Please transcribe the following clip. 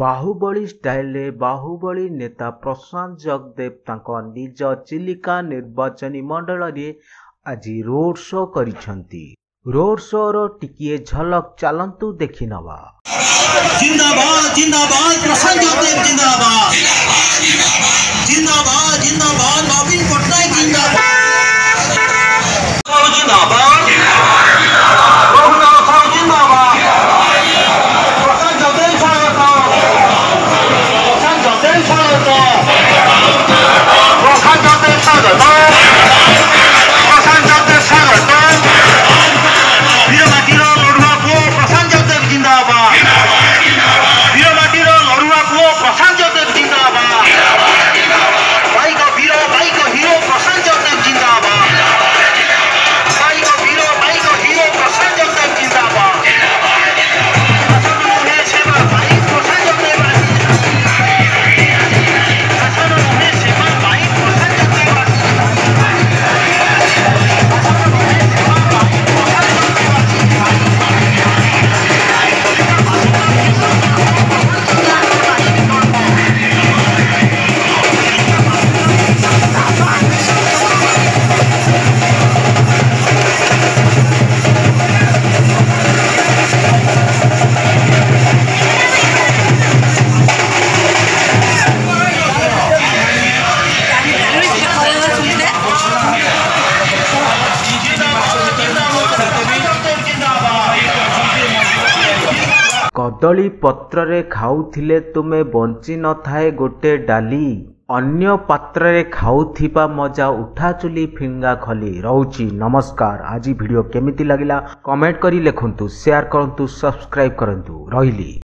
Baahubali style रे बाहुबली नेता प्रशांत जगदेव तांको निज चिलिका निर्वाचनी मंडल रे आज रोड शो करिसंती। रोड शो रो टिकिए झलक चलंतु देखि नवा। जिंदाबाद जिंदाबाद प्रशांत जगदेव जिंदाबाद जिंदाबाद जिंदाबाद नवीन पटनायक जिंदाबाद जिंदाबाद कदली पत्र रे खाउथिले तुमे बंची न थाए गोटे डाली। अन्य पात्र रे खाउथिबा मजा उठा चुली फिंगा खली रहउची। नमस्कार, आज वीडियो केमिति लागिला कमेंट करी लेखंतु, शेयर करंतु, सब्सक्राइब करंतु। रहिली।